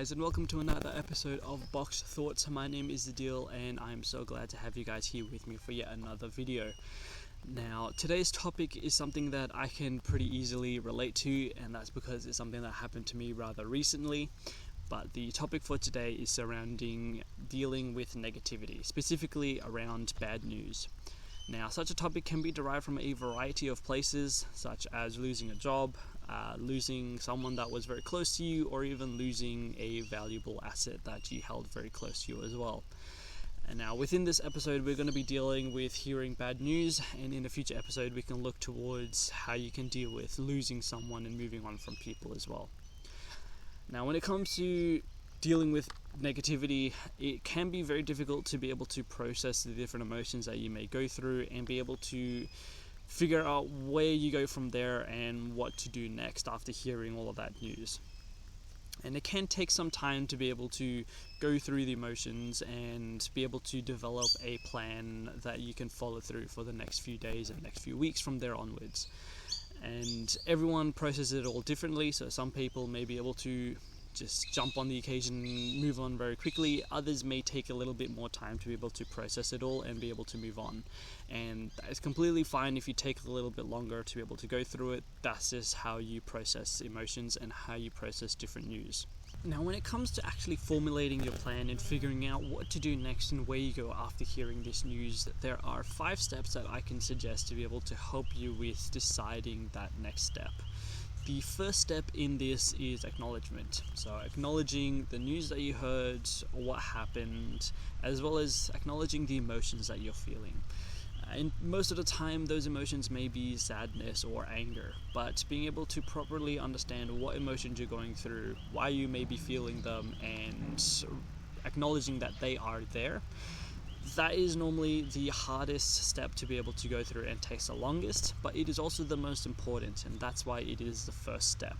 guys, and welcome to another episode of Box Thoughts. My name is Adil, and I'm so glad to have you guys here with me for yet another video. Now, today's topic is something that I can pretty easily relate to, and that's because it's something that happened to me rather recently. But the topic for today is surrounding dealing with negativity, specifically around bad news. Now, such a topic can be derived from a variety of places, such as losing a job, losing someone that was very close to you, or even losing a valuable asset that you held very close to you as well. And now within this episode, we're going to be dealing with hearing bad news, and in a future episode we can look towards how you can deal with losing someone and moving on from people as well. Now, when it comes to dealing with negativity, it can be very difficult to be able to process the different emotions that you may go through and be able to figure out where you go from there and what to do next after hearing all of that news. And it can take some time to be able to go through the emotions and be able to develop a plan that you can follow through for the next few days and next few weeks from there onwards. And everyone processes it all differently, so some people may be able to just jump on the occasion and move on very quickly. Others may take a little bit more time to be able to process it all and be able to move on. And that is completely fine if you take a little bit longer to be able to go through it. That's just how you process emotions and how you process different news. Now, when it comes to actually formulating your plan and figuring out what to do next and where you go after hearing this news, there are 5 steps that I can suggest to be able to help you with deciding that next step. The first step in this is acknowledgement. So acknowledging the news that you heard, or what happened, as well as acknowledging the emotions that you're feeling. And most of the time, those emotions may be sadness or anger, but being able to properly understand what emotions you're going through, why you may be feeling them, and acknowledging that they are there, that is normally the hardest step to be able to go through and takes the longest, but it is also the most important, and that's why it is the first step.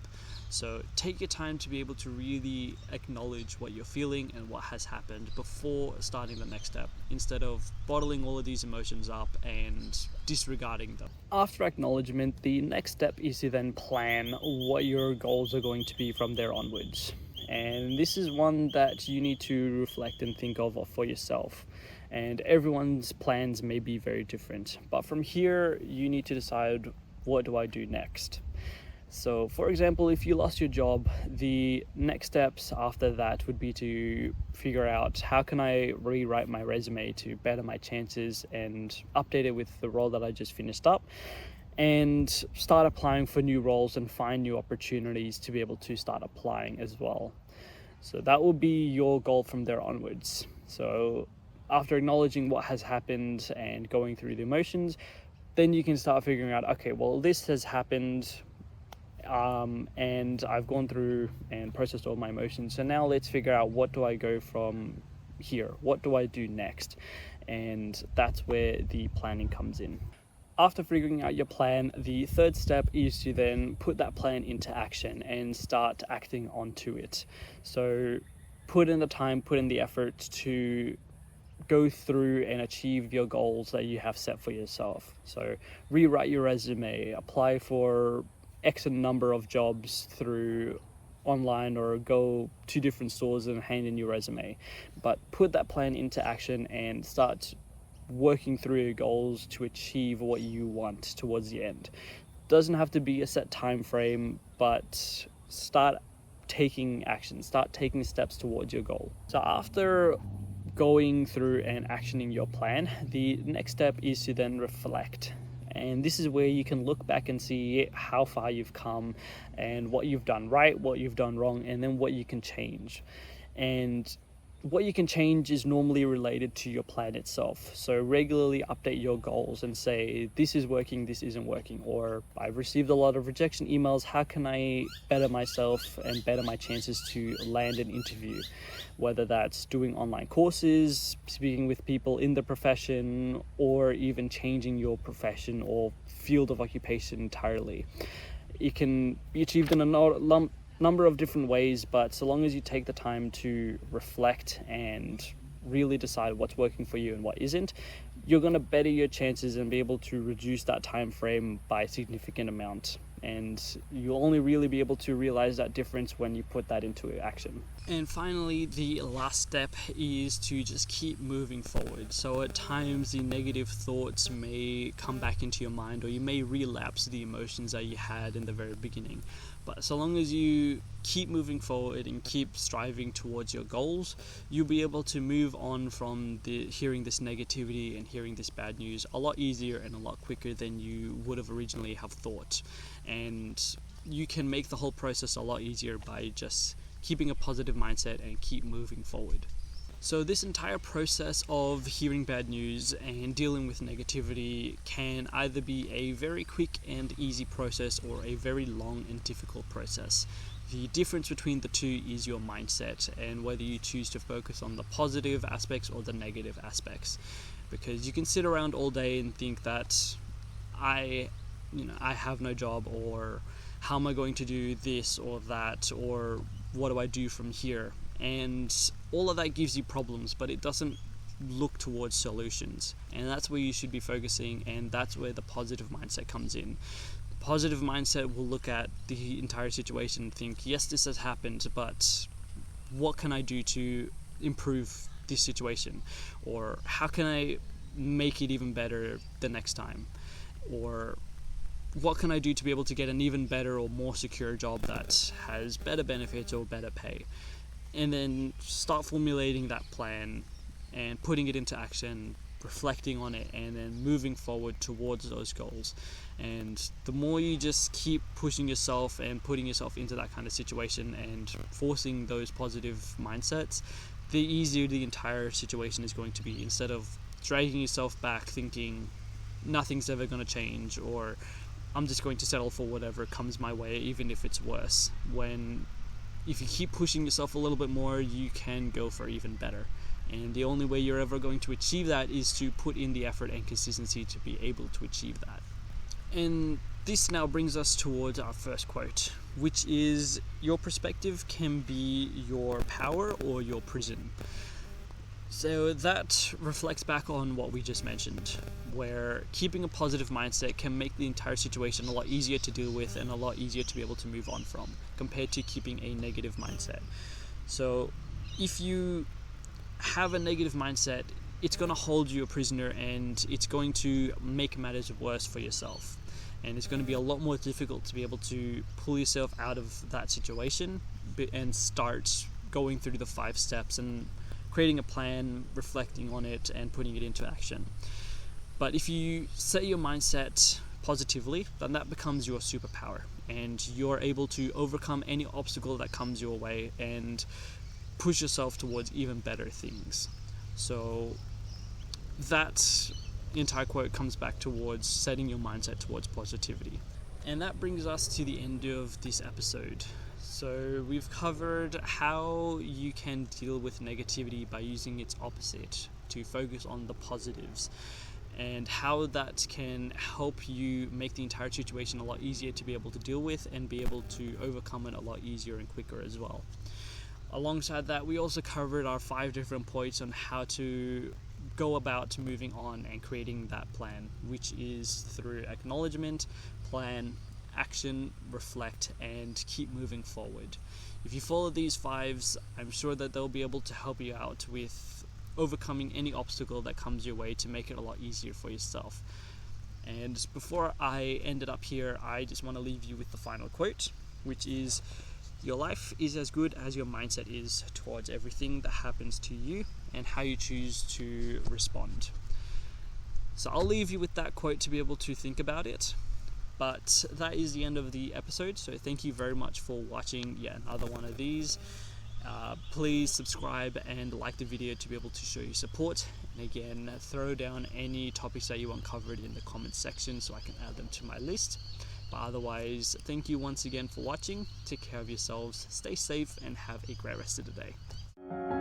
So take your time to be able to really acknowledge what you're feeling and what has happened before starting the next step, instead of bottling all of these emotions up and disregarding them. After acknowledgement, the next step is to then plan what your goals are going to be from there onwards. And this is one that you need to reflect and think of for yourself. And everyone's plans may be very different. But from here, you need to decide, what do I do next? So, for example, if you lost your job, the next steps after that would be to figure out, how can I rewrite my resume to better my chances and update it with the role that I just finished up, and start applying for new roles and find new opportunities to be able to start applying as well. So that will be your goal from there onwards. So after acknowledging what has happened and going through the emotions, then you can start figuring out, okay, well, this has happened, and I've gone through and processed all my emotions. So now let's figure out, what do I go from here? What do I do next? And that's where the planning comes in. After figuring out your plan, the third step is to then put that plan into action and start acting onto it. So put in the time, put in the effort to go through and achieve your goals that you have set for yourself. So rewrite your resume, apply for X number of jobs through online, or go to different stores and hand in your resume. But put that plan into action and start working through your goals to achieve what you want towards the end. Doesn't have to be a set time frame, but start taking action, start taking steps towards your goal. So after going through and actioning your plan, the next step is to then reflect. And this is where you can look back and see how far you've come and what you've done right, what you've done wrong, and then what you can change. And what you can change is normally related to your plan itself. So regularly update your goals and say, this is working, this isn't working, or I've received a lot of rejection emails, how can I better myself and better my chances to land an interview? Whether that's doing online courses, speaking with people in the profession, or even changing your profession or field of occupation entirely. It can be achieved in a number of different ways, but so long as you take the time to reflect and really decide what's working for you and what isn't, you're going to better your chances and be able to reduce that time frame by a significant amount. and you'll only really be able to realize that difference when you put that into action. And finally, the last step is to just keep moving forward. So at times the negative thoughts may come back into your mind, or you may relapse the emotions that you had in the very beginning. But so long as you keep moving forward and keep striving towards your goals, you'll be able to move on from hearing this negativity and hearing this bad news a lot easier and a lot quicker than you would have originally have thought. And you can make the whole process a lot easier by just keeping a positive mindset and keep moving forward. So this entire process of hearing bad news and dealing with negativity can either be a very quick and easy process or a very long and difficult process. The difference between the two is your mindset and whether you choose to focus on the positive aspects or the negative aspects. Because you can sit around all day and think that I have no job, or how am I going to do this or that, or what do I do from here? And all of that gives you problems, but it doesn't look towards solutions. And that's where you should be focusing, and that's where the positive mindset comes in. The positive mindset will look at the entire situation and think, yes, this has happened, but what can I do to improve this situation? Or how can I make it even better the next time? Or what can I do to be able to get an even better or more secure job that has better benefits or better pay? And then start formulating that plan and putting it into action, reflecting on it, and then moving forward towards those goals. And the more you just keep pushing yourself and putting yourself into that kind of situation and forcing those positive mindsets, the easier the entire situation is going to be, instead of dragging yourself back thinking nothing's ever going to change, or I'm just going to settle for whatever comes my way, even if it's worse. When if you keep pushing yourself a little bit more, you can go for even better. And the only way you're ever going to achieve that is to put in the effort and consistency to be able to achieve that. And this now brings us towards our first quote, which is, your perspective can be your power or your prison. So that reflects back on what we just mentioned, where keeping a positive mindset can make the entire situation a lot easier to deal with and a lot easier to be able to move on from, compared to keeping a negative mindset. So if you have a negative mindset, it's going to hold you a prisoner, and it's going to make matters worse for yourself. And it's going to be a lot more difficult to be able to pull yourself out of that situation and start going through the 5 steps and creating a plan, reflecting on it, and putting it into action. But if you set your mindset positively, then that becomes your superpower, and you're able to overcome any obstacle that comes your way and push yourself towards even better things. So that entire quote comes back towards setting your mindset towards positivity. And that brings us to the end of this episode. So we've covered how you can deal with negativity by using its opposite to focus on the positives, and how that can help you make the entire situation a lot easier to be able to deal with and be able to overcome it a lot easier and quicker as well. Alongside that, we also covered our 5 different points on how to go about moving on and creating that plan, which is through acknowledgement, plan, action, reflect, and keep moving forward. If you follow these 5s, I'm sure that they'll be able to help you out with overcoming any obstacle that comes your way to make it a lot easier for yourself. And before I end it up here, I just want to leave you with the final quote, which is, your life is as good as your mindset is towards everything that happens to you and how you choose to respond. So I'll leave you with that quote to be able to think about it. But that is the end of the episode, so thank you very much for watching yet another one of these. Please subscribe and like the video to be able to show your support. And again, throw down any topics that you want covered in the comments section so I can add them to my list. But otherwise, thank you once again for watching. Take care of yourselves, stay safe, and have a great rest of the day.